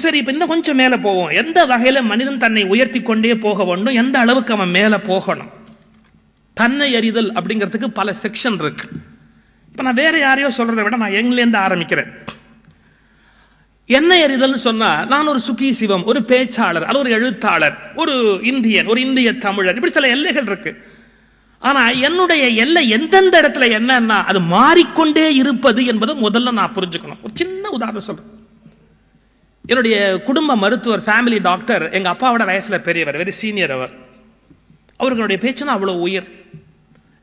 சரி, இப்போ இன்னும் கொஞ்சம் மேலே போவோம். எந்த வகையில் மனிதன் தன்னை உயர்த்தி கொண்டே போக வேண்டும், எந்த அளவுக்கு அவன் மேலே போகணும்? தன்னை அறிதல் அப்படிங்கிறதுக்கு பல செக்ஷன் இருக்கு. இப்போ நான் வேற யாரையோ சொல்றதை விட நான் எங்கிலேருந்து ஆரம்பிக்கிறேன். என்னை அறிதல்னு சொன்னா, நான் ஒரு சுகி சிவம், ஒரு பேச்சாளர், அது ஒரு எழுத்தாளர், ஒரு இந்தியன், ஒரு இந்திய தமிழர், இப்படி சில எல்லைகள் இருக்கு. ஆனா என்னுடைய எல்லை எந்தெந்த இடத்துல என்னன்னா அது மாறிக்கொண்டே இருப்பது என்பது முதல்ல நான் புரிஞ்சுக்கணும். ஒரு சின்ன உதாரணம் சொல்றேன். என்னுடைய குடும்ப மருத்துவர், ஃபேமிலி டாக்டர், எங்க அப்பாவோட வயசுல பெரியவர், வெரி சீனியர். அவர்களுடைய பேச்சுனா அவ்வளோ உயர்.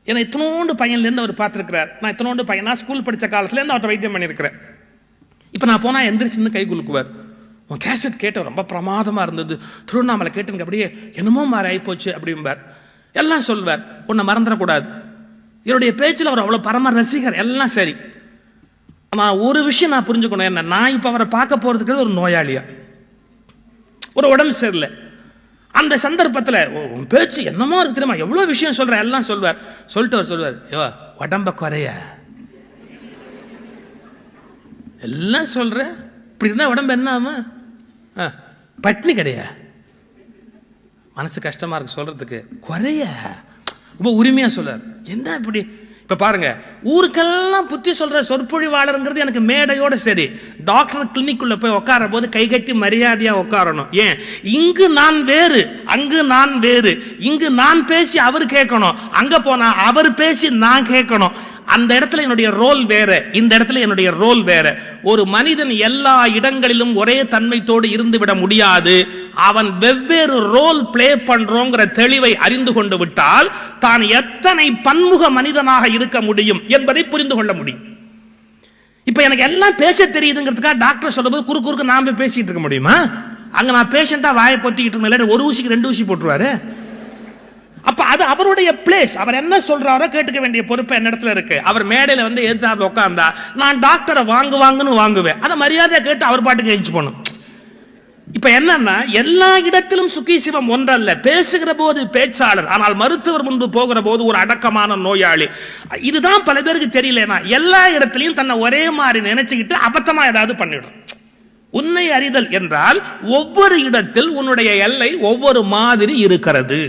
ஏன்னா இத்தனோண்டு பையன்லேருந்து அவர் பார்த்துருக்கிறார். நான் இத்தனோண்டு பையனா ஸ்கூல் படித்த காலத்துலேருந்து அவர்கிட்ட வைத்தியம் பண்ணியிருக்கிறேன். இப்போ நான் போனால் எந்திரிச்சுன்னு கை குலுக்குவார். உன் கேசட் கேட்ட ரொம்ப பிரமாதமாக இருந்தது, திருவண்ணாமலை கேட்டுங்க அப்படியே என்னமோ மாறி ஆகிப்போச்சு அப்படிம்பார். எல்லாம் சொல்வார், உன்னை மறந்துடக்கூடாது. என்னுடைய பேச்சில் அவர் அவ்வளோ பரம ரசிகர், எல்லாம் சரி. ஆனால் ஒரு விஷயம் நான் புரிஞ்சுக்கணும், என்ன, நான் இப்போ அவரை பார்க்க போகிறதுக்கு ஒரு நோயாளியா, ஒரு உடம்பு சரியில்லை. அந்த சந்தர்ப்பத்தில் உன் பேச்சு என்னமோ இருக்கு தெரியுமா, எவ்வளோ விஷயம் சொல்கிற, எல்லாம் சொல்வார். சொல்லிட்டு அவர் சொல்வார், யோ உடம்ப குறைய எல்லாம் சொல்கிற, இப்படி இருந்தால் உடம்பு என்ன ஆகும்? பட்னி கிடையா? மனசு கஷ்டமாக இருக்கு சொல்கிறதுக்கு, குறைய ரொம்ப உரிமையாக சொல்வார். என்ன இப்படி? இப்போ பாருங்க, ஊருக்கெல்லாம் புத்தி சொல்ற சொற்பொழிவாளருங்கிறது எனக்கு மேடையோட சரி. டாக்டர் கிளினிக்குள்ள போய் உட்கார போது கை கட்டி மரியாதையா உட்காரணும். ஏன்? இங்கு நான் வேறு, அங்கு நான் வேறு. இங்கு நான் பேசி அவர் கேட்கணும், அங்க போனா அவர் பேசி நான் கேட்கணும். அந்த இடத்துல என்னுடைய ரோல் வேற, இந்த இடத்துல என்னுடைய ரோல் வேற. ஒரு மனிதன் எல்லா இடங்களிலும் ஒரே தன்மைத்தோடு இருந்து விட முடியாது. அவன் வெவ்வேறு ரோல் பிளே பண்றோங்கிற தெளிவை அறிந்து கொண்டு விட்டால் தான் எத்தனை பன்முக மனிதனாக இருக்க முடியும் என்பதை புரிந்து கொள்ள முடியும். இப்ப எனக்கு எல்லாம் பேச தெரியுதுங்கிறதுக்காக டாக்டர் சொல்லும்போது குறுக்கு நான் போய் பேசிட்டு இருக்க முடியுமா? அங்க நான் பேஷண்டா வாயை பொத்திக்கிட்டு இருந்தேன், ஒரு ஊசிக்கு 2 ஊசி போட்டுருவாரு. அப்ப அது அவருடைய பிளேஸ். அவர் என்ன சொல்றாரோ கேட்டுக்க வேண்டிய பொறுப்பு என்ன இடத்துல இருக்கு. அவர் மேடையில வந்து எதிர்த்து உட்கார்ந்தா நான் டாக்டரை வாங்குன்னு வாங்குவேன். அதை மரியாதையை கேட்டு அவர் பாட்டுக்கு எழுச்சி பண்ணும். இப்ப என்னன்னா, எல்லா இடத்திலும் சுகி சிவம் ஒன்றல்ல. பேசுகிற போது பேச்சாளர், ஆனால் மருத்துவர் முன்பு போகிற போது ஒரு அடக்கமான நோயாளி. இதுதான் பல பேருக்கு தெரியலனா, எல்லா இடத்திலையும் தன்னை ஒரே மாதிரி நினைச்சுக்கிட்டு அபத்தமா ஏதாவது பண்ணிடும். உன்னை அறிதல் என்றால் ஒவ்வொரு இடத்தில் உன்னுடைய எல்லை ஒவ்வொரு மாதிரி இருக்கிறது.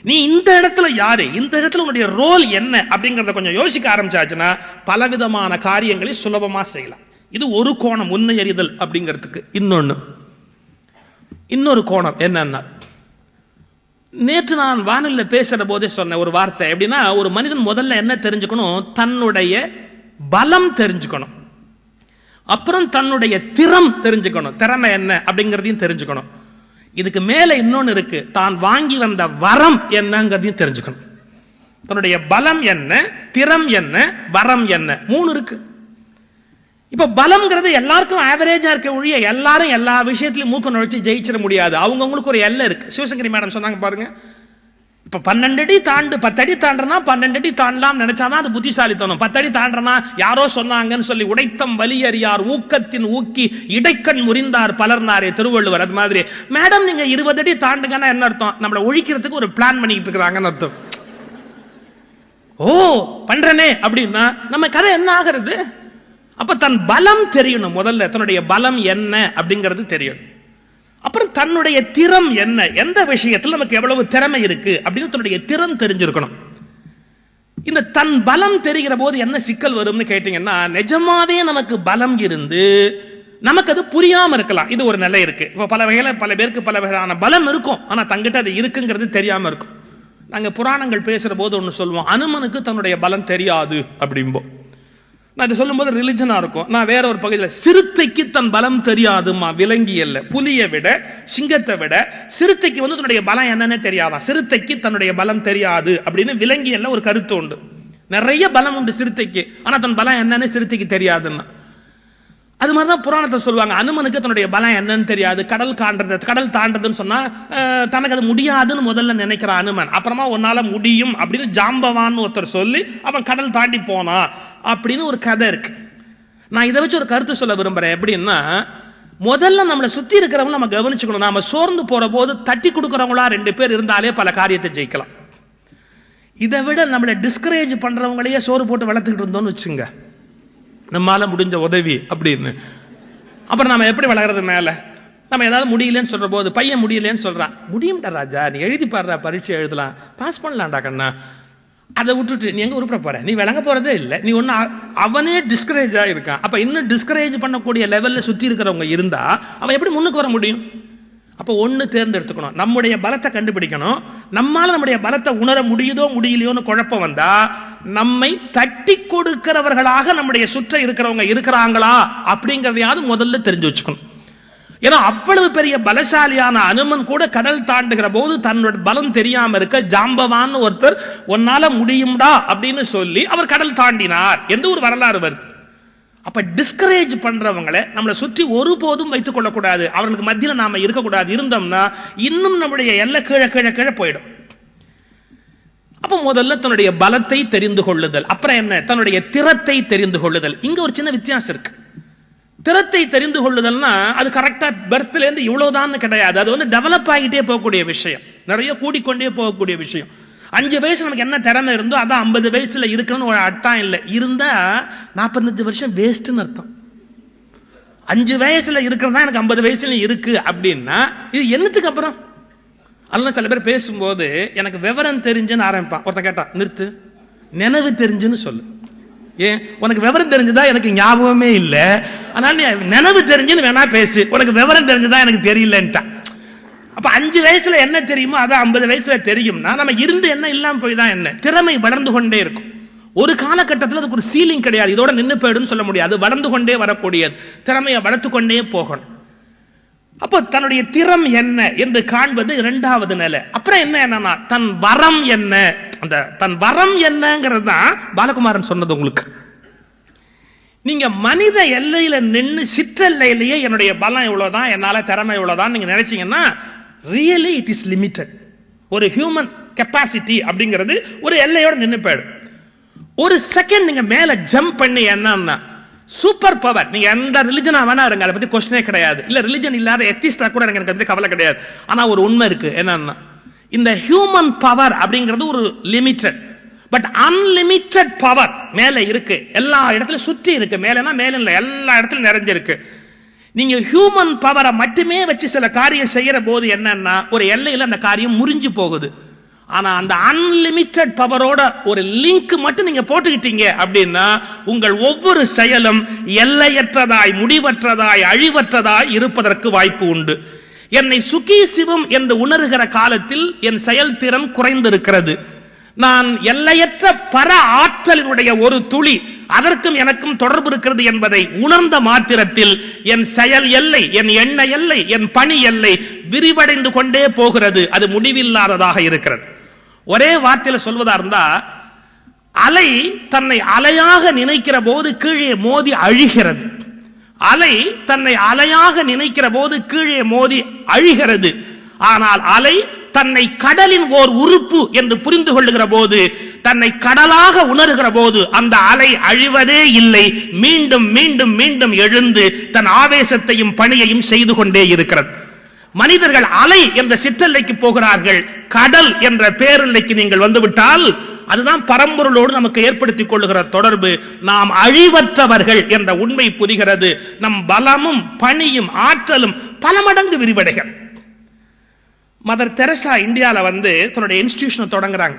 நீ இந்த இடத்துல யாரு, இந்த இடத்துல உன்னுடைய ரோல் என்ன அப்படிங்கறத கொஞ்சம் யோசிக்க ஆரம்பிச்சாச்சுன்னா பலவிதமான காரியங்களை சுலபமா செய்யலாம். இது ஒரு கோணம், உன்னை அறிதல் அப்படிங்கிறதுக்கு. இன்னொரு கோணம் என்னன்னா, நேற்று நான் வானிலை பேசுற போதே சொன்ன ஒரு வார்த்தை எப்படின்னா, ஒரு மனிதன் முதல்ல என்ன தெரிஞ்சுக்கணும், தன்னுடைய பலம் தெரிஞ்சுக்கணும், அப்புறம் தன்னுடைய திறம் தெரிஞ்சுக்கணும், திறமை என்ன அப்படிங்கிறதையும் தெரிஞ்சுக்கணும். இதுக்கு மேல இன்னொன்னு இருக்கு, தான் வாங்கி வந்த வரம் என்னங்கிறதையும் தெரிஞ்சுக்கணும். தன்னுடைய பலம் என்ன, திறம் என்ன, வரம் என்ன, 3 இருக்கு. இப்ப பலம்ங்கிறது எல்லாருக்கும் ஆவரேஜா இருக்க ஒழிய எல்லாரும் எல்லா விஷயத்திலும் மூக்க நுழைச்சு ஜெயிச்சிட முடியாது. அவங்களுக்கு ஒரு எல்லை இருக்கு. சிவசங்கரி மேடம் சொன்னாங்க பாருங்க, இப்ப 12 அடி தாண்டு 10 அடி தாண்டனா 12 அடி தாண்டலாம் நினைச்சாதான் அது புத்திசாலித்தனம். 10 அடி தாண்டனா யாரோ சொன்னாங்கன்னு சொல்லி உடைத்தம் வலியறியார் ஊக்கத்தின் ஊக்கி இடைக்கண் முறிந்தார் பலர்னாரே திருவள்ளுவர். அது மாதிரி மேடம் நீங்க 20 அடி தாண்டுங்கன்னா என்ன அர்த்தம்? நம்மளை ஒழிக்கிறதுக்கு ஒரு பிளான் பண்ணிட்டு இருக்கிறாங்கன்னு அர்த்தம். ஓ பண்றனே அப்படின்னா நம்ம கதை என்ன ஆகிறது? அப்ப தன் பலம் தெரியணும். முதல்ல தன்னுடைய பலம் என்ன அப்படிங்கிறது தெரியணும். அப்புறம் தன்னுடைய திறம் என்ன, எந்த விஷயத்தில் நமக்கு எவ்வளவு திறமை இருக்கு அப்படின்னு தன்னுடைய திறம் தெரிஞ்சிருக்கணும். இந்த தன் பலம் தெரிகிற போது என்ன சிக்கல் வரும்னு கேட்டீங்கன்னா, நிஜமாவே நமக்கு பலம் இருந்து நமக்கு அது புரியாம இருக்கலாம். இது ஒரு நிலை இருக்கு. இப்போ பல வகையில பல பேருக்கு பல வகையான பலம் இருக்கும், ஆனா தங்கிட்ட அது இருக்குங்கிறது தெரியாம இருக்கும். நாங்க புராணங்கள் பேசுற போது ஒன்று சொல்லுவோம், அனுமனுக்கு தன்னுடைய பலம் தெரியாது அப்படிம்போம். நான் இதை சொல்லும் போது ரிலிஜனா இருக்கும். நான் வேற ஒரு பகுதியில், சிறுத்தைக்கு தன் பலம் தெரியாதுமா, விலங்கி அல்ல, புலியை விட சிங்கத்தை விட சிறுத்தைக்கு வந்து தன்னுடைய பலம் என்னன்னு தெரியாதான். சிறுத்தைக்கு தன்னுடைய பலம் தெரியாது அப்படின்னு விலங்கி அல்ல ஒரு கருத்து உண்டு. நிறைய பலம் உண்டு சிறுத்தைக்கு, ஆனா தன் பலம் என்னன்னு சிறுத்தைக்கு தெரியாதுன்னா. அது மாதிரிதான் புராணத்தை சொல்லுவாங்க, அனுமனுக்கு தன்னுடைய பலம் என்னன்னு தெரியாது. கடல் தாண்டதுன்னு சொன்னா தனக்கு அது முடியாதுன்னு முதல்ல நினைக்கிறான் அனுமன். அப்புறமா உன்னால முடியும் அப்படின்னு ஜாம்பவான்னு ஒருத்தர் சொல்லி அவன் கடல் தாண்டி போனா அப்படின்னு ஒரு கதை இருக்கு. நான் இதை வச்சு ஒரு கருத்து சொல்ல விரும்புறேன். எப்படின்னா, முதல்ல நம்மளை சுத்தி இருக்கிறவங்க நம்ம கவனிச்சுக்கணும். நாம சோர்ந்து போற போது தட்டி கொடுக்கறவங்களா 2 பேர் இருந்தாலே பல காரியத்தை ஜெயிக்கலாம். இதை விட நம்மளை டிஸ்கரேஜ் பண்றவங்களையே சோறு போட்டு வளர்த்துக்கிட்டு இருந்தோம்னு வச்சுங்க, நம்மால முடிஞ்ச உதவி அப்படின்னு, அப்புறம் நம்ம எப்படி வளர்றது மேல? நம்ம ஏதாவது முடியலன்னு சொல்ற போது, பையன் முடியலன்னு சொல்றான், முடியும்டா ராஜா, நீ எழுதி பாடுறா, பரீட்சை எழுதலாம், பாஸ் பண்ணலாம்டா கண்ணா. அதை விட்டுட்டு நீ எங்க உருப்பட போற, நீ விளங்க போறதே இல்லை, நீ ஒன்னு, அவனே டிஸ்கரேஜா இருக்கான். அப்ப இன்னும் டிஸ்கரேஜ் பண்ணக்கூடிய லெவல்ல சுத்தி இருக்கிறவங்க இருந்தா அவன் எப்படி முன்னுக்கு வர முடியும்? அப்போ ஒன்று தேர்ந்தெடுத்துக்கணும், நம்முடைய பலத்தை கண்டுபிடிக்கணும். நம்மால நம்முடைய பலத்தை உணர முடியுதோ முடியலையோன்னு குழப்பம் வந்தா நம்மை தட்டி கொடுக்கிறவர்களாக நம்முடைய சுற்ற இருக்கிறவங்க இருக்கிறாங்களா அப்படிங்கிறதையாவது முதல்ல தெரிஞ்சு வச்சுக்கணும். ஏன்னா அவ்வளவு பெரிய பலசாலியான அனுமன் கூட கடல் தாண்டுகிற போது தன்னோட பலம் தெரியாம இருக்க ஜாம்பவான் ஒருத்தர் ஒன்னால முடியும்டா அப்படின்னு சொல்லி அவர் கடல் தாண்டினார் என்று ஒரு வரலாறு வருது. அப்ப டிஸ்கரேஜ் பண்றவங்களை நம்மளை சுற்றி ஒருபோதும் வைத்துக் கொள்ளக்கூடாது. அவர்களுக்கு மத்தியில் நாம இருக்கக்கூடாது. இருந்தோம்னா இன்னும் நம்முடைய எல்லை கீழே கீழே கீழே போயிடும். அப்ப முதல்ல தன்னுடைய பலத்தை தெரிந்து கொள்ளுதல், அப்புறம் என்ன, தன்னுடைய திறத்தை தெரிந்து கொள்ளுதல். இங்க ஒரு சின்ன வித்தியாசம் இருக்கு. திறத்தை தெரிந்து கொள்ளுதல்னா அது கரெக்டா பர்த்ல இருந்து இவ்வளவுதான் கிடையாது. அது வந்து டெவலப் ஆகிட்டே போகக்கூடிய விஷயம், நிறைய கூடிக்கொண்டே போகக்கூடிய விஷயம். 5 வயசு நமக்கு என்ன திறமை இருந்தோ அதான் 50 வயசுல இருக்கணும்னு ஒரு அர்த்தம் இல்லை. இருந்தா 45 வருஷம் வேஸ்ட்னு அர்த்தம். 5 வயசுல இருக்கிறதா எனக்கு 50 வயசுல இருக்கு அப்படின்னா இது என்னத்துக்கு அப்புறம்? அதெல்லாம் சில பேர் பேசும்போது எனக்கு விவரம் தெரிஞ்சுன்னு ஆரம்பிப்பான். ஒருத்தன் கேட்டான், நிறுத்து, நினைவு தெரிஞ்சுன்னு சொல்லு. ஏன், உனக்கு விவரம் தெரிஞ்சுதா எனக்கு ஞாபகமே இல்லை, அதனால நீ நினைவு தெரிஞ்சுன்னு வேணா பேசு, உனக்கு விவரம் தெரிஞ்சுதா எனக்கு தெரியலன்ட்டான். அப்ப 5 வயசுல என்ன தெரியுமோ அதான் 50 வயசுல தெரியும்னா நம்ம இருந்து என்ன இல்லாம போய் தான் என்ன, திறமை வளர்ந்து கொண்டே இருக்கும். ஒரு காலகட்டத்தில் அதுக்கு ஒரு சீலிங் கிடையாது, இதோட நின்று போயிடுன்னு சொல்ல முடியாது, வளர்ந்து கொண்டே வரக்கூடியது, திறமையை வளர்த்து கொண்டே போகணும். அப்போ தன்னுடைய திறம் என்ன என்று காண்பது இரண்டாவது நிலை. அப்புறம் என்னன்னா தன் வரம் என்ன, அந்த தன் வரம் என்னங்கிறது தான் பாலகுமாரன் சொன்னது. உங்களுக்கு நீங்க மனித எல்லையில நின்று சிற்றெல்லையிலேயே என்னுடைய பலம் இவ்வளவுதான், என்னால திறமை இவ்வளவுதான் நீங்க நினைச்சீங்கன்னா ரியலி இட் இஸ் லிமிட்டட். ஒரு ஹியூமன் கெப்பாசிட்டி அப்படிங்கிறது ஒரு எல்லையோட நின்று போயிடும். ஒரு செகண்ட் நீங்க மேல ஜம்ப் பண்ணி என்னன்னா சூப்பர் பவர், நீங்க எந்த ரிலிஜனா வேணா இருங்க, அதை பத்தி கொஸ்டினே கிடையாது. இல்ல ரிலிஜன் இல்லாத எத்திஸ்டா கூட எனக்கு வந்து கவலை கிடையாது. ஆனா ஒரு உண்மை இருக்கு, என்னன்னா இந்த ஹியூமன் பவர் அப்படிங்கிறது ஒரு லிமிட்டட் பட் அன்லிமிட்டட் பவர் மேல இருக்கு, எல்லா இடத்துலயும் சுற்றி இருக்கு. மேலனா மேல இல்ல, எல்லா இடத்துலயும் நிறைஞ்சிருக்கு. நீங்க ஹியூமன் பவரை மட்டுமே வச்சு சில காரியம் செய்யற போது என்னன்னா ஒரு எல்லையில அந்த காரியம் முறிஞ்சு போகுது. ஆனா அந்த அன்லிமிட்டட் பவரோட ஒரு லிங்க் மட்டும் நீங்க போட்டுக்கிட்டீங்க அப்படின்னா உங்கள் ஒவ்வொரு செயலும் எல்லையற்றதாய், முடிவற்றதாய், அழிவற்றதாய் இருப்பதற்கு வாய்ப்பு உண்டு. என்னை சுகி சிவம் என்று உணர்கிற காலத்தில் என் செயல்திறன் குறைந்திருக்கிறது. நான் எல்லையற்ற பர ஆற்றலினுடைய ஒரு துளி, அதற்கும் எனக்கும் தொடர்பு இருக்கிறது என்பதை உணர்ந்த மாத்திரத்தில் என் செயல் எல்லை, என் எண்ண எல்லை, என் பணி எல்லை விரிவடைந்து கொண்டே போகிறது. அது முடிவில்லாததாக இருக்கிறது. ஒரே வார்த்தையில சொல்வதா இருந்தா, அலை தன்னை அலையாக நினைக்கிற போது கீழே மோதி அழிகிறது. அலை தன்னை அலையாக நினைக்கிற போது கீழே மோதி அழிகிறது. ஆனால் அலை தன்னை கடலின் ஓர் உறுப்பு என்று புரிந்து கொள்ளுகிற போது, தன்னை கடலாக உணர்கிற போது அந்த அலை அழிவதே இல்லை, மீண்டும் மீண்டும் மீண்டும் எழுந்து தன் ஆவேசத்தையும் பணியையும் செய்து கொண்டே இருக்கிறது. மனிதர்கள் அலை என்ற சிற்றெல்லைக்கு போகிறார்கள், கடல் என்ற பேரெல்லைக்கு நீங்கள் வந்துவிட்டால் அதுதான் பரம்பொருளோடு நமக்கு ஏற்படுத்திக் கொள்ளுகிற தொடர்பு. நாம் அழிவற்றவர்கள் என்ற உண்மை புரிகிறது. நம் பலமும் பணியும் ஆற்றலும் பல மடங்கு விரிவடைகள். மதர் தெரசா இந்தியாவில் வந்து தன்னுடைய இன்ஸ்டிடியூஷனை தொடங்குறாங்க.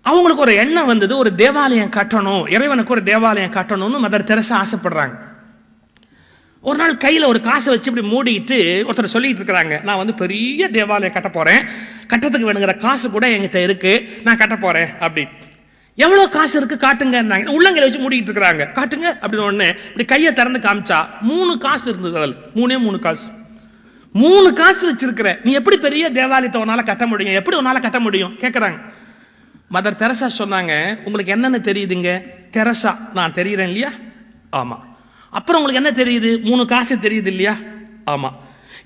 அவங்களுக்கு ஒரு எண்ணம் வந்தது, ஒரு தேவாலயம் கட்டணும், இறைவனுக்கு ஒரு தேவாலயம் கட்டணும்னு மதர் தெரசா ஆசைப்படுறாங்க. ஒரு நாள் கையில் ஒரு காசை வச்சு இப்படி மூடிட்டு ஒருத்தர் சொல்லிட்டு இருக்கிறாங்க, நான் வந்து பெரிய தேவாலயம் கட்ட போறேன், கட்டத்துக்கு வேணுங்கிற காசு கூட என்கிட்ட இருக்கு, நான் கட்ட போறேன் அப்படின்னு. எவ்வளவு காசு இருக்கு காட்டுங்க, உள்ளங்கையில வச்சு மூடிட்டு இருக்கிறாங்க. காட்டுங்க அப்படின்னு ஒண்ணு இப்படி கையை திறந்து காமிச்சா 3 காசு இருந்தது. அதில் 3 காசு. 3 காசு வச்சிருக்கிற நீ எப்படி பெரிய தேவாலயத்தை உன்னால கட்ட முடியும், எப்படி உன்னால கட்ட முடியும் கேட்கிறாங்க. மதர் தெரசா சொன்னாங்க, உங்களுக்கு என்னன்னு தெரியுதுங்க? தெரசா நான் தெரியுறேன் இல்லையா? ஆமா. அப்புறம் உங்களுக்கு என்ன தெரியுது? 3 காசு தெரியுது இல்லையா? ஆமா.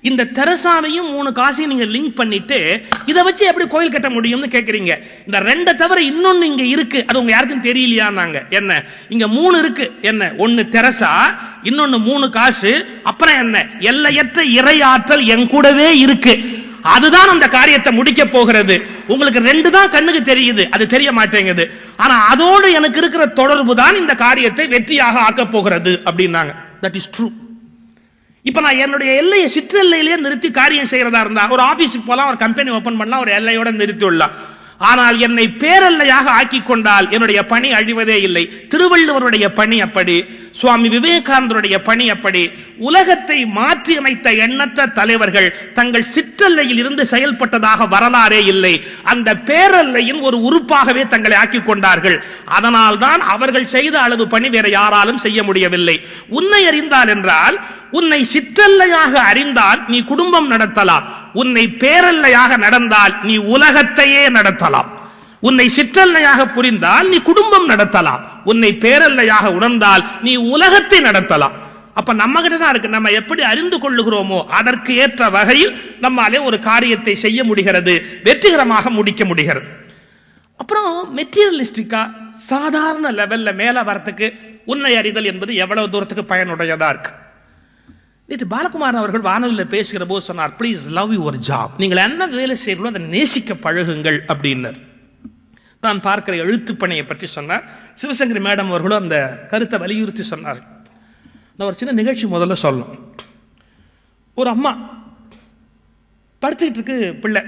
இந்த தெரசாவையும் 3 காசையும் நீங்க லிங்க் பண்ணிட்டு இதை வச்சு எப்படி கோயில் கட்ட முடியும்னு கேட்குறீங்க. இந்த 2 தவிர இன்னொன்னு இங்க இருக்கு, அது உங்க யாருக்கும் தெரியலையா? நாங்க என்ன இங்க 3 இருக்கு. என்ன? ஒன்னு தெரசா, இன்னொன்னு 3 காசு, அப்புறம் என்ன? எல்லையற்ற இறை ஆற்றல் என் கூடவே இருக்கு. அதுதான் அந்த காரியத்தை முடிக்க போகிறது. உங்களுக்கு 2 தான் கண்ணுக்கு தெரியுது, அது தெரிய மாட்டேங்குது. ஆனா அதோடு எனக்கு இருக்கிற தொடர்பு தான் இந்த காரியத்தை வெற்றியாக ஆக்க போகிறது அப்படின்னாங்க. That is true. இப்ப நான் என்னுடைய எல்லையை சிற்றெல்லையிலேயே நிறுத்தி காரியம் செய்யறதா இருந்தா, ஒரு ஆபீஸுக்கு போலாம், ஒரு கம்பெனி ஓபன் பண்ணலாம், ஒரு எல்லையோட நிறுத்தி விடலாம். ஆனால் என்னை பேரல்லையாக ஆக்கி கொண்டால் என்னுடைய பணி அழிவதே இல்லை. திருவள்ளுவருடைய பணி அப்படி, சுவாமி விவேகானந்தருடைய பணி அப்படி. உலகத்தை மாற்றி அமைத்த எண்ணற்ற தலைவர்கள் தங்கள் சிற்றல்லையில் இருந்து செயல்பட்டதாக வரலாறே இல்லை. அந்த பேரல்லையின் ஒரு உறுப்பாகவே தங்களை ஆக்கிக் கொண்டார்கள். அதனால் தான் அவர்கள் செய்த அளவு பணி வேற யாராலும் செய்ய முடியவில்லை. உன்னை அறிந்தால் என்றால், உன்னை சிற்றல்லையாக அறிந்தால் நீ குடும்பம் நடத்தலாம். உன்னை பேரல்லையாக நடந்தால் நீ உலகத்தையே நடத்தலாம். உன்னை சிற்றல்லையாக புரிந்தால் நீ குடும்பம் நடத்தலாம். உன்னை பேரல்லையாக உணர்ந்தால் நீ உலகத்தை நடத்தலாம். அப்ப நம்ம கிட்ட தான் இருக்கு. நம்ம எப்படி அறிந்து கொள்ளுகிறோமோ அதற்கு ஏற்ற வகையில் நம்மாலே ஒரு காரியத்தை செய்ய முடிகிறது, வெற்றிகரமாக முடிக்க முடிகிறது. அப்புறம் மெட்டீரியலிஸ்டிக்கா சாதாரண லெவல்ல மேல வரத்துக்கு உன்னை அறிதல் என்பது எவ்வளவு தூரத்துக்கு பயனுடையதா இருக்கு. நேற்று பாலகுமாரன் அவர்கள் வானொலியில் பேசுகிற போது சொன்னார், ப்ளீஸ் லவ் யுவர் ஜாப். நீங்கள் என்ன வேலை செய்கிறீங்களோ அதை நேசிக்க பழகுங்கள் அப்படின்னார். நான் பார்க்கிற எழுத்து பணியை பற்றி சொன்னார். சிவசங்கரி மேடம் அவர்களும் அந்த கருத்தை வலியுறுத்தி சொன்னார். நான் ஒரு சின்ன நிகழ்ச்சி முதல்ல சொல்லணும். ஒரு அம்மா படுத்துக்கிட்டு இருக்கு பிள்ளை,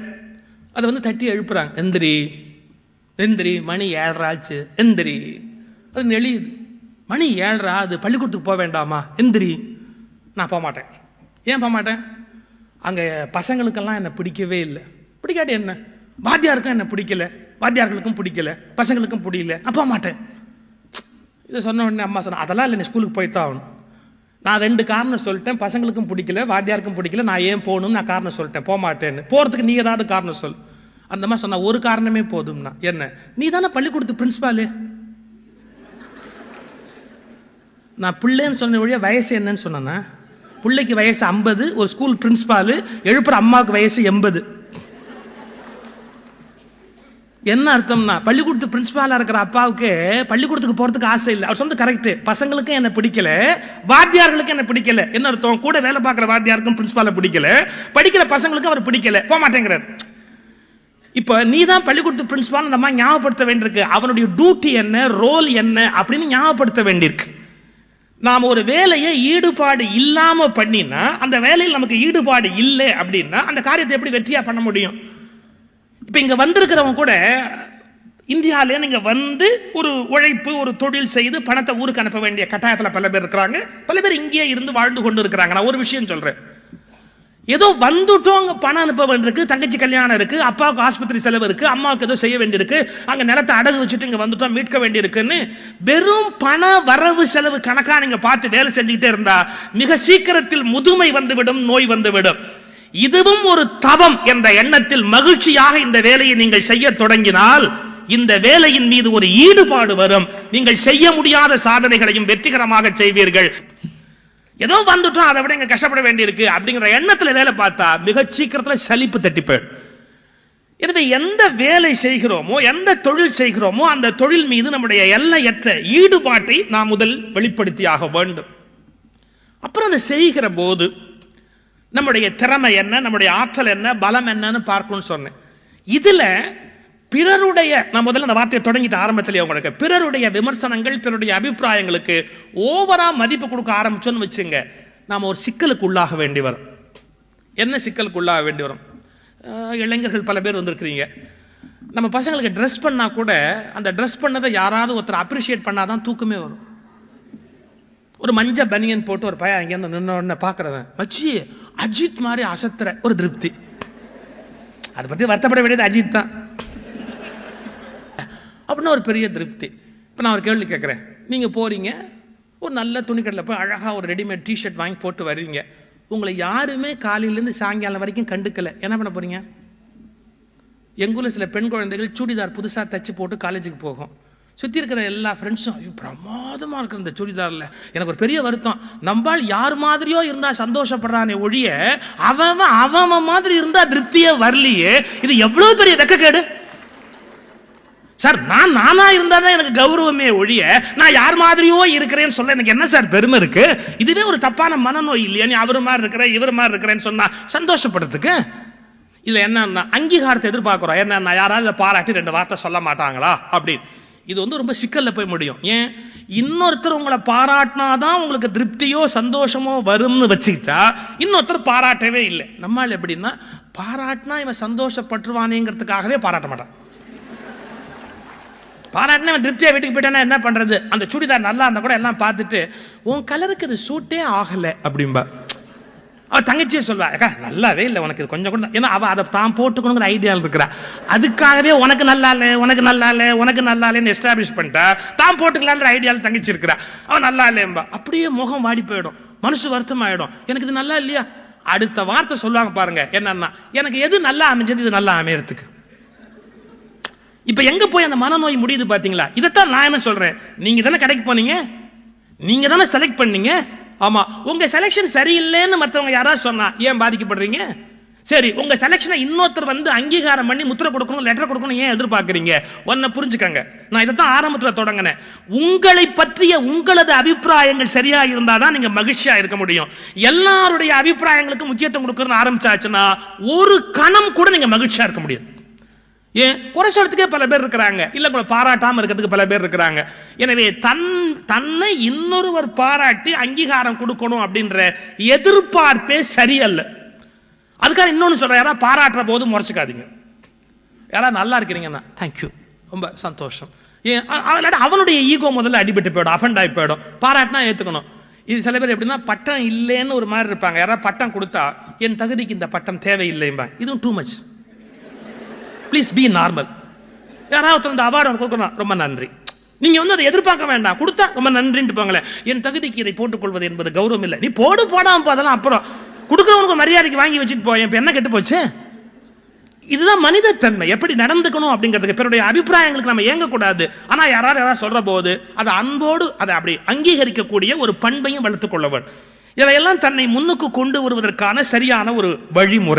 அதை தட்டி எழுப்புறாங்க. எந்திரி எந்திரி, மணி 7:30 ஆச்சு, எந்திரி. அது நெளியுது. மணி 7:30, அது பள்ளிக்கூடத்துக்கு போக வேண்டாமா, எந்திரி. நான் போக மாட்டேன். ஏன் போக மாட்டேன்? அங்கே பசங்களுக்கெல்லாம் என்னை பிடிக்கவே இல்லை. பிடிக்காட்டி என்ன, வாத்தியாருக்கும் என்னை பிடிக்கல, வாத்தியார்களுக்கும் பிடிக்கல, பசங்களுக்கும் பிடிக்கல, நான் போக மாட்டேன். இதை சொன்ன உடனே அம்மா சொன்ன, அதெல்லாம் இல்லை, நீ ஸ்கூலுக்கு போய்த்தான் ஆகணும். நான் 2 காரணம் சொல்லிட்டேன், பசங்களுக்கும் பிடிக்கல, வாத்தியாருக்கும் பிடிக்கல, நான் ஏன் போகணும்னு நான் காரணம் சொல்லிட்டேன், போக மாட்டேன்னு. போகிறதுக்கு நீ ஏதாவது காரணம் சொல். அந்த அம்மா சொன்னா, ஒரு காரணமே போதும்னா. என்ன? நீ தானே பள்ளிக்கூடத்து பிரின்சிபாலு. நான் பிள்ளைன்னு சொன்ன வழியா வயசு என்னன்னு சொன்னா, பிள்ளைக்கு வயசு 50, ஒரு ஸ்கூல் பிரின்சிபாலு, எழுப்புற அம்மாவுக்கு வயசு 80. என்ன அர்த்தம்னா, பள்ளிக்கூடத்து பிரின்சிபாலா இருக்கிற அப்பாவுக்கு பள்ளிக்கூடத்துக்கு போறதுக்கு ஆசை இல்லை. அவர் சொந்த கரெக்ட், பசங்களுக்கும் என்ன பிடிக்கல, வாத்தியார்களுக்கும் என்ன பிடிக்கல. என்ன அர்த்தம்? கூட வேலை பார்க்குற வாத்தியாருக்கும் பிரின்சிபாலை பிடிக்கல, படிக்கிற பசங்களுக்கும் அவர் பிடிக்கல, போக மாட்டேங்கிறார். இப்ப நீ தான் பள்ளிக்கூடத்து பிரின்சிபால் அந்த மாதிரி ஞாபகப்படுத்த வேண்டியிருக்கு. அவனுடைய டியூட்டி என்ன, ரோல் என்ன அப்படின்னு ஞாபகப்படுத்த வேண்டியிருக்கு. நாம் ஒரு வேலையை ஈடுபாடு இல்லாம பண்ணினா, அந்த வேலையில் நமக்கு ஈடுபாடு இல்லை அப்படின்னா அந்த காரியத்தை எப்படி வெற்றியா பண்ண முடியும்? இப்ப இங்க வந்திருக்கிறவங்க கூட இந்தியாவிலே நீங்க ஒரு உழைப்பு, ஒரு தொழில் செய்து பணத்தை ஊருக்கு அனுப்ப வேண்டிய கட்டாயத்தில் பல பேர் இருக்கிறாங்க. பல பேர் இங்கேயே இருந்து வாழ்ந்து கொண்டு இருக்கிறாங்க. நான் ஒரு விஷயம் சொல்றேன், ஏதோ வந்துட்டோம், அங்க பணம் அனுப்ப வேண்டியிருக்கு, தங்கச்சி கல்யாணம் இருக்கு, அப்பாவுக்கு ஆஸ்பத்திரி செலவு இருக்கு, அம்மாவுக்கு ஏதோ செய்ய வேண்டியிருக்கு, அங்க நிலத்தை அடகு வச்சுட்டு இங்க வந்துட்டோம், மீட்க வேண்டியிருக்குன்னு வெறும் பண வரவு செலவு கணக்கா நீங்க பார்த்து வேலை செஞ்சுக்கிட்டே இருந்தா மிக சீக்கிரத்தில் முதுமை வந்துவிடும், நோய் வந்துவிடும். இதுவும் ஒரு தவம் என்ற எண்ணத்தில் மகிழ்ச்சியாக இந்த வேலையை நீங்கள் செய்ய தொடங்கினால் இந்த வேலையின் மீது ஒரு ஈடுபாடு வரும். நீங்கள் செய்ய முடியாத சாதனைகளையும் வெற்றிகரமாக செய்வீர்கள். ஏதோ வந்துட்டோம், அதை விட இங்க கஷ்டப்பட வேண்டியிருக்கு அப்படிங்கிற எண்ணத்துல வேலை பார்த்தா மிக சீக்கிரத்தில் சலிப்பு தட்டிப்பேன். எனவே எந்த வேலை செய்கிறோமோ, எந்த தொழில் செய்கிறோமோ அந்த தொழில் மீது நம்முடைய எல்லையற்ற ஈடுபாட்டை நாம் முதல் வெளிப்படுத்தியாக வேண்டும். அப்புறம் அதை செய்கிற போது நம்முடைய திறமை என்ன, நம்முடைய ஆற்றல் என்ன, பலம் என்னன்னு பார்க்கணும்னு சொன்னேன். இதுல பிறருடைய, நான் முதல்ல அந்த வார்த்தையை தொடங்கிட்டு ஆரம்பத்திலே உங்களுக்கு, பிறருடைய விமர்சனங்கள், பிறருடைய அபிப்பிராயங்களுக்கு ஓவரா மதிப்பு கொடுக்க ஆரம்பிச்சோன்னு வச்சுங்க, நாம ஒரு சிக்கலுக்கு உள்ளாக வேண்டி வரும். என்ன சிக்கலுக்கு உள்ளாக வேண்டி வரும்? இளைஞர்கள் பல பேர் வந்திருக்கிறீங்க. நம்ம பசங்களுக்கு ட்ரெஸ் பண்ணா கூட அந்த ட்ரெஸ் பண்ணதை யாராவது ஒருத்தர் அப்ரிஷியேட் பண்ணாதான் தூக்கமே வரும். ஒரு மஞ்ச பனியன் போட்டு ஒரு பையன் அங்கேருந்து நின்ன உடனே பார்க்குறவன், மச்சி அஜித் மாதிரி அசத்துற ஒரு திருப்தி. அதை பற்றி வருத்தப்பட வேண்டியது அஜித் தான் அப்படின்னு ஒரு பெரிய திருப்தி. இப்போ நான் ஒரு கேள்வி கேட்குறேன், நீங்கள் போகிறீங்க ஒரு நல்ல துணிக்கடையில் போய் அழகாக ஒரு ரெடிமேட் டிஷர்ட் வாங்கி போட்டு வருவீங்க, உங்களை யாருமே காலையிலேருந்து சாயங்காலம் வரைக்கும் கண்டுக்கலை, என்ன பண்ண போகிறீங்க? எங்கள் ஊரில் சில பெண் குழந்தைகள் சூடிதார் புதுசாக தச்சு போட்டு காலேஜுக்கு போகும். சுற்றி இருக்கிற எல்லா ஃப்ரெண்ட்ஸும் பிரமாதமாக இருக்கிற இந்த சுடிதாரில் எனக்கு ஒரு பெரிய வருத்தம், நம்பால் யார் மாதிரியோ இருந்தால் சந்தோஷப்படுறானே ஒழிய அவன் மாதிரி இருந்தால் திருப்தியே வரலையே, இது எவ்வளோ பெரிய வெக்கக்கேடு சார். நானா இருந்தா தான் எனக்கு கௌரவமே ஒழிய நான் யார் மாதிரியோ இருக்கிறேன்னு சொல்ல எனக்கு என்ன சார் பெருமை இருக்கு? இதுவே ஒரு தப்பான மனநோய் இல்லையா? நீ அவர் மாதிரி இருக்கிற, இவர் மாதிரி இருக்கிறேன்னு சொன்னா சந்தோஷப்படுறதுக்கு இதுல என்ன அங்கீகாரத்தை எதிர்பார்க்கிறோம். என்ன யாராவது பாராட்டி 2 வார்த்தை சொல்ல மாட்டாங்களா அப்படின்னு. இது வந்து ரொம்ப சிக்கல்ல போய் முடியும். ஏன், இன்னொருத்தர் உங்களை பாராட்டினாதான் உங்களுக்கு திருப்தியோ சந்தோஷமோ வரும்னு வச்சுக்கிட்டா இன்னொருத்தர் பாராட்டவே இல்லை. நம்மால் எப்படின்னா, பாராட்டினா இவன் சந்தோஷப்பட்டுருவானேங்கிறதுக்காகவே பாராட்ட மாட்டான். பாராட்டினா இவன் திருப்தியா வீட்டுக்கு போயிட்டானா என்ன பண்றது, அந்த சுடிதார் நல்லா இருந்தா கூட எல்லாம் பார்த்துட்டு உன் கலருக்கு இது சூட்டே ஆகல அப்படின்பா. அவள் தங்கச்சியே சொல்வா, அக்கா நல்லாவே இல்லை உனக்கு இது கொஞ்சம் கூட, ஏன்னா அவள் அதை தான் போட்டுக்கணுங்கிற ஐடியாவில் இருக்கிறா. அதுக்காகவே உனக்கு நல்லா இல்லை உனக்கு நல்லா இல்லை உனக்கு நல்லா இல்லைன்னு எஸ்டாப்ளிஷ் பண்ணிட்டா தான் போட்டுக்கலான்ற ஐடியாவில் தங்கச்சி இருக்கிறா. அவன் நல்லா இல்லையம்பா. அப்படியே முகம் வாடி போயிடும், மனசு வருத்தம் ஆயிடும். எனக்கு இது நல்லா இல்லையா, அடுத்த வார்த்தை சொல்லுவாங்க பாருங்க என்னன்னா, எனக்கு எது நல்லா அமைஞ்சது இது நல்லா அமையறதுக்கு. இப்ப எங்க போய் அந்த மனநோய் முடியுது பாத்தீங்களா? இதைத்தான் நான் என்ன சொல்றேன், நீங்க தானே கடைக்கு போனீங்க, நீங்க தானே செலக்ட் பண்ணீங்க. ஆமா, உங்க செலக்ஷன் சரியில்லைன்னு மற்றவங்க யாராவது சொன்னா ஏன் பாதிக்கப்படுறீங்க? சரி, உங்க செலக்ஷனை இன்னொருத்தர் வந்து அங்கீகாரம் பண்ணி முத்திரை கொடுக்கணும் லெட்டர் கொடுக்கணும் ஏன் எதிர்பார்க்கறீங்க? ஒன்ன புரிஞ்சுக்கங்க, நான் இதைத்தான் ஆரம்பத்தில் தொடங்கினேன். உங்களை பற்றிய உங்களது அபிப்பிராயங்கள் சரியா இருந்தாதான் நீங்க மகிழ்ச்சியா இருக்க முடியும். எல்லாருடைய அபிப்பிராயங்களுக்கு முக்கியத்துவம் கொடுக்கணும்னு ஆரம்பிச்சாச்சுன்னா ஒரு கணம் கூட நீங்க மகிழ்ச்சியா இருக்க முடியாது. ஏன், குறை சொல்றதுக்கே பல பேர் இருக்கிறாங்க, இல்ல கூட பாராட்டாம இருக்கிறதுக்கு பல பேர் இருக்கிறாங்க. எனவே தன்னை இன்னொருவர் பாராட்டி அங்கீகாரம் கொடுக்கணும் அப்படின்ற எதிர்பார்ப்பே சரியல்ல. அதுக்காக இன்னொன்னு சொல்றேன், யாராவது பாராட்டுற போது முறைச்சிக்காதீங்க. யாராவது நல்லா இருக்கிறீங்கன்னா தேங்க்யூ ரொம்ப சந்தோஷம். ஏன், அவனுடைய ஈகோ முதல்ல அடிபட்டு போயிடும், அஃபண்ட் ஆகி போயிடும். பாராட்டினா ஏத்துக்கணும். இது சில பேர் எப்படின்னா பட்டம் இல்லைன்னு ஒரு மாதிரி இருப்பாங்க. யாராவது பட்டம் கொடுத்தா என் தகுதிக்கு இந்த பட்டம் தேவையில்லைம்பா, இதுவும் too much. Please be normal. யாராவது அந்த அவார்டு கொடுக்கணும் ரொம்ப நன்றி, நீங்க வந்து அதை எதிர்பார்க்க வேண்டாம், கொடுத்தா ரொம்ப நன்றின்னு போங்களேன். என் தகுதிக்கு இதை போட்டுக்கொள்வது என்பது கௌரவம் இல்லை. நீ போடு போடாம அதெல்லாம் அப்புறம் கொடுக்கறவனுக்கு மரியாதைக்கு வாங்கி வச்சுட்டு போய் இப்ப என்ன கெட்டு போச்சு? இதுதான் மனித தன்மை, எப்படி நடந்துக்கணும் அப்படிங்கிறதுக்கு. பிறருடைய அபிப்பிராயங்களுக்கு நம்ம ஏங்கக்கூடாது. ஆனா யாராவது சொல்ற போது அதை அன்போடு அதை அப்படி அங்கீகரிக்கக்கூடிய ஒரு பண்பையும் வளர்த்துக் கொள்ளவன். இவையெல்லாம் தன்னை முன்னுக்கு கொண்டு வருவதற்கான சரியான ஒரு வழிமுறை.